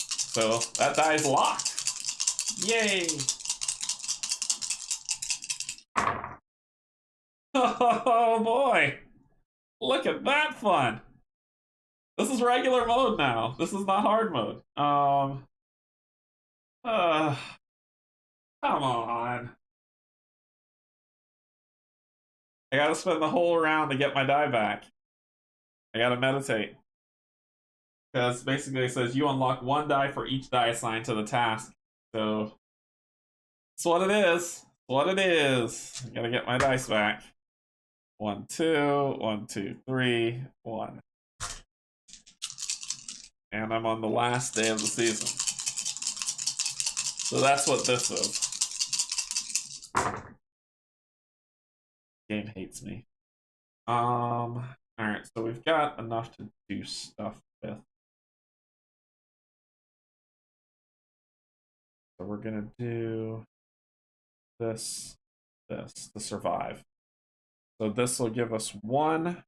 So that die is locked. Yay! Oh boy! Look at that fun! This is regular mode now. This is not hard mode. Come on. I gotta spend the whole round to get my die back. I gotta meditate. Because basically it says you unlock 1 die for each die assigned to the task. So that's what it is. What it is. I gotta get my dice back. 1, 2, 1, 2, 3, 1. And I'm on the last day of the season. So that's what this is. Game hates me. Alright, so we've got enough to do stuff with. So we're gonna do this to survive. So this will give us 1,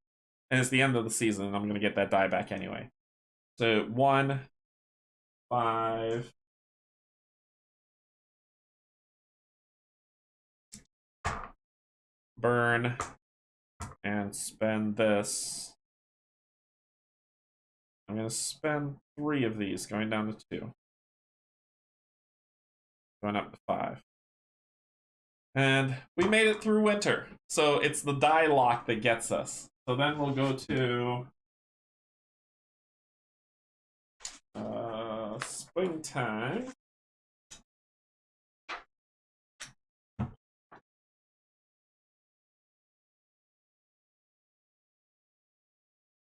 and it's the end of the season, and I'm gonna get that die back anyway. So 1, 5. Burn and spend this. I'm gonna spend 3 of these, going down to 2. Going up to 5. And we made it through winter. So it's the die lock that gets us. So then we'll go to springtime.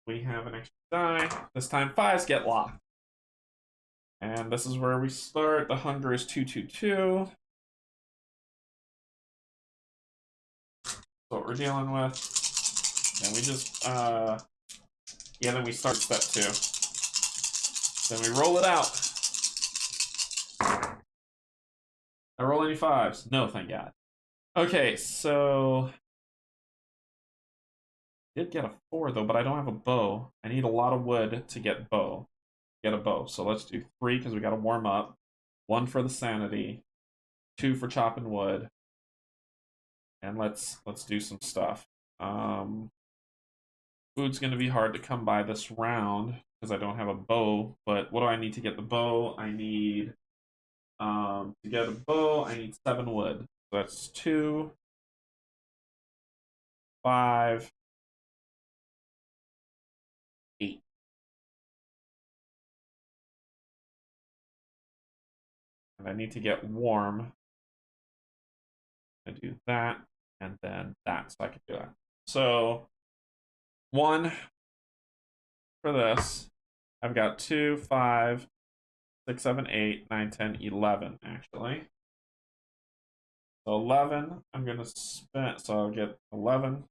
We have an extra die. This time 5s get locked. And this is where we start. The hunger is 222. That's what we're dealing with. And we just, yeah, then we start step 2. Then we roll it out. I roll any 5s? No, thank God. Okay, so I did get a 4 though, but I don't have a bow. I need a lot of wood to get a bow. So let's do 3 because we got to warm up. 1 for the sanity, 2 for chopping wood, and let's do some stuff. Food's gonna be hard to come by this round because I don't have a bow. But what do I need to get the bow? I need to get a bow. I need 7 wood. So that's 2, 5, 8. And I need to get warm. I do that, and then that, so I can do that. So 1 for this. I've got 2, 5, 6, 7, 8, 9, 10, 11, actually. So 11, I'm going to spend, so I'll get 11.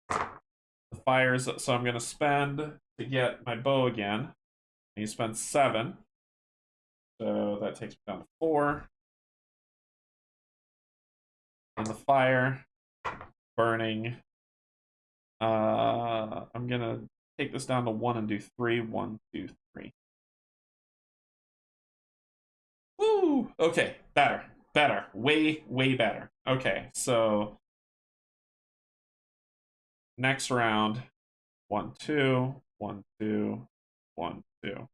The fires, so I'm going to spend to get my bow again. And you spend 7. So that takes me down to 4. And the fire, burning. I'm going to take this down to 1 and do 3. 1, 2, 3. Woo! Okay, better. Way better. Okay, so next round, 1, 2, 1, 2, 1, 2.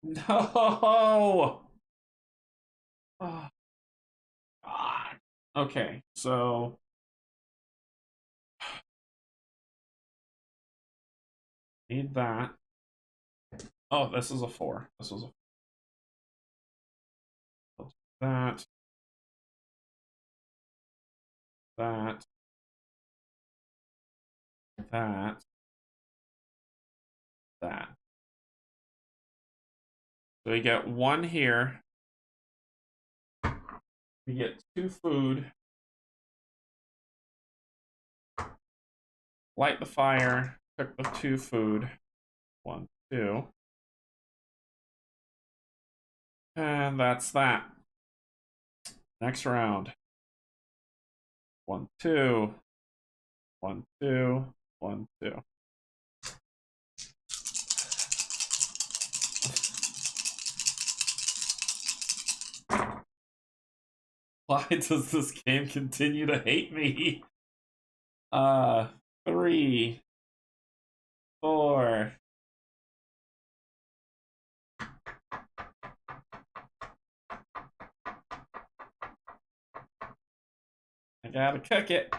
No! Oh, God. Okay, so need that. Oh, this is a 4. This was a that, that, that, that. So we get 1 here. We get 2 food. Light the fire. Cook the 2 food. 1, 2. And that's that. Next round. 1, 2. 1, 2. 1, 2. Why does this game continue to hate me? 3, 4. I gotta cook it.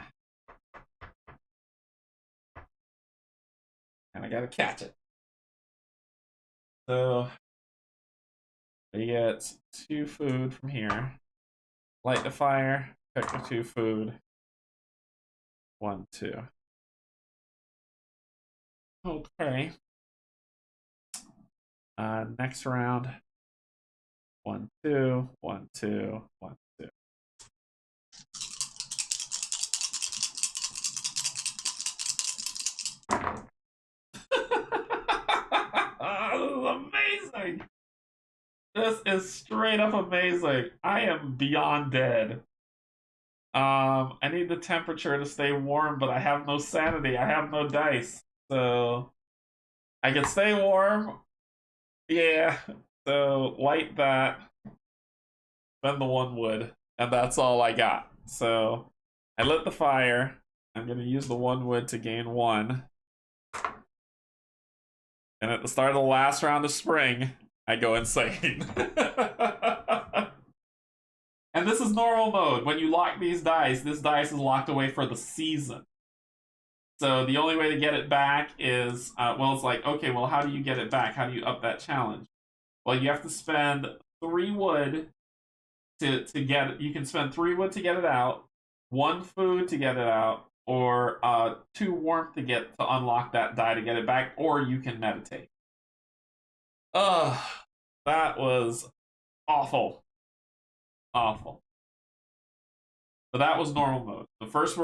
And I gotta catch it. So we get 2 food from here. Light the fire, cook the 2 food. 1, 2. Okay. Next round. 1, 2, 1, 2, 1, 2. This is amazing. This is straight up amazing. I am beyond dead. I need the temperature to stay warm, but I have no sanity. I have no dice. So I can stay warm. Yeah. So light that. Spend the 1 wood. And that's all I got. So I lit the fire. I'm gonna use the 1 wood to gain 1. And at the start of the last round of spring, I go insane. And this is normal mode. When you lock these dice, this dice is locked away for the season. So the only way to get it back is, well, it's like, okay, well, how do you get it back? How do you up that challenge? Well, you have to spend 3 wood to get it. You can spend 3 wood to get it out, 1 food to get it out, or 2 warmth to unlock that die to get it back, or you can meditate. Ugh, that was awful. Awful. But that was normal mode. The first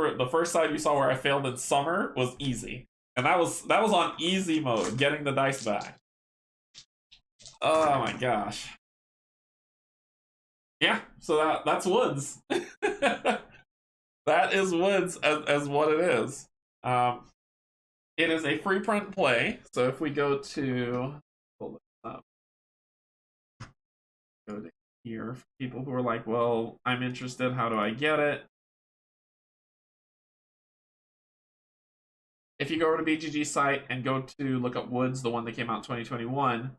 side you saw where I failed in summer was easy. And that was on easy mode, getting the dice back. Oh my gosh. Yeah, so that's woods. That is woods as what it is. It is a free print play. So if we go to hold it up. Go to here for people who are like, well, I'm interested, how do I get it? If you go over to BGG site and go to look up Woods, the one that came out in 2021,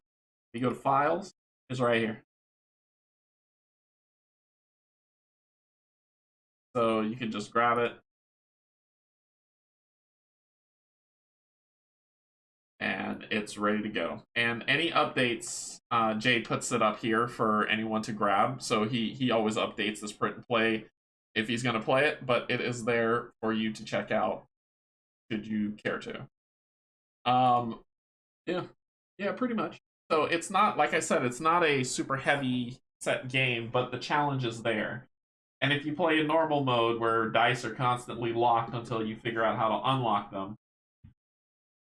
you go to Files, it's right here. So you can just grab it. And it's ready to go. And any updates, Jade puts it up here for anyone to grab. So he always updates this print and play if he's going to play it, but it is there for you to check out should you care to. Yeah, pretty much. So it's not, like I said, it's not a super heavy set game, but the challenge is there. And if you play in normal mode where dice are constantly locked until you figure out how to unlock them,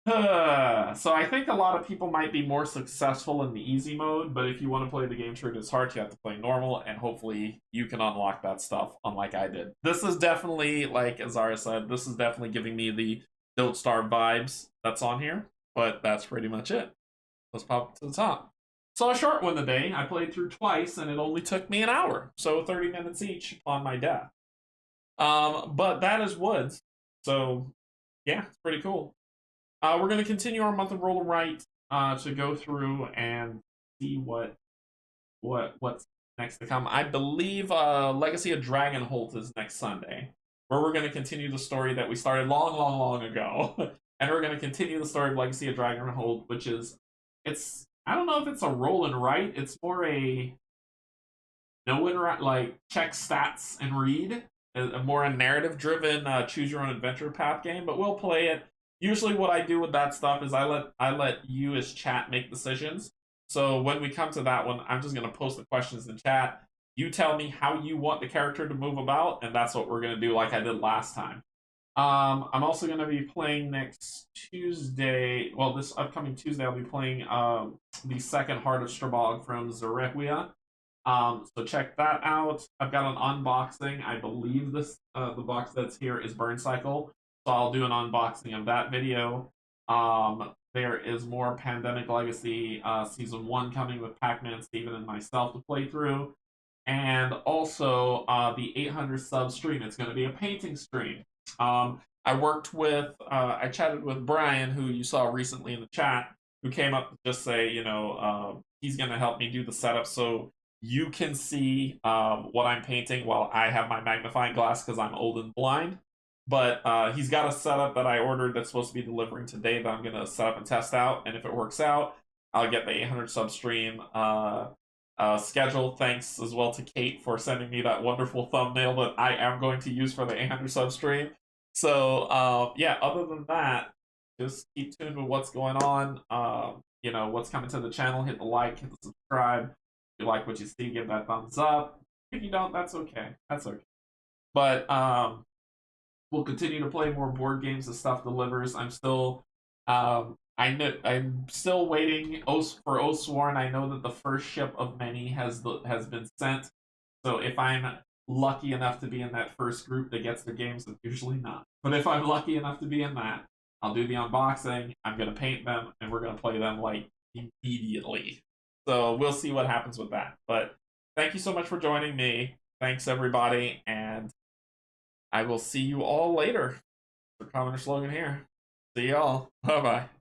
so I think a lot of people might be more successful in the easy mode, but if you want to play the game true to its heart, you have to play normal, and hopefully you can unlock that stuff, unlike I did. This is definitely, like Azara said, this is definitely giving me the Don't Starve vibes that's on here, but that's pretty much it. Let's pop to the top. So a short one today. I played through twice, and it only took me an hour, so 30 minutes each on my death. But that is Woods, so yeah, it's pretty cool. We're going to continue our month of Roll and Write to go through and see what's next to come. I believe Legacy of Dragonholt is next Sunday, where we're going to continue the story that we started long ago, and we're going to continue the story of Legacy of Dragonholt, which is it's I don't know if it's a roll and write. It's more a no and like check stats and read. A more a narrative driven choose your own adventure path game, but we'll play it. Usually, what I do with that stuff is I let you as chat make decisions. So when we come to that one, I'm just gonna post the questions in chat. You tell me how you want the character to move about, and that's what we're gonna do, like I did last time. I'm also gonna be playing next Tuesday. Well, this upcoming Tuesday, I'll be playing the second Heart of Strabog from Zarequia. So check that out. I've got an unboxing. I believe this the box that's here is Burn Cycle, so I'll do an unboxing of that video. There is more Pandemic Legacy Season 1 coming with Pac-Man, Steven, and myself to play through. And also the 800 sub stream. It's going to be a painting stream. I chatted with Brian, who you saw recently in the chat, who came up to just say, he's going to help me do the setup so you can see what I'm painting while I have my magnifying glass because I'm old and blind. But he's got a setup that I ordered that's supposed to be delivering today that I'm going to set up and test out. And if it works out, I'll get the 800 sub stream schedule. Thanks as well to Kate for sending me that wonderful thumbnail that I am going to use for the 800 sub stream. So, yeah, other than that, just keep tuned with what's going on. What's coming to the channel. Hit the like, hit the subscribe. If you like what you see, give that thumbs up. If you don't, that's okay. That's okay. But we'll continue to play more board games as stuff delivers. I'm still I'm still waiting for Oathsworn. I know that the first ship of many has been sent. So if I'm lucky enough to be in that first group that gets their games, I'm usually not. But if I'm lucky enough to be in that, I'll do the unboxing. I'm gonna paint them, and we're gonna play them like immediately. So we'll see what happens with that. But thank you so much for joining me. Thanks, everybody, and I will see you all later. The Commoner slogan here. See y'all. Bye-bye.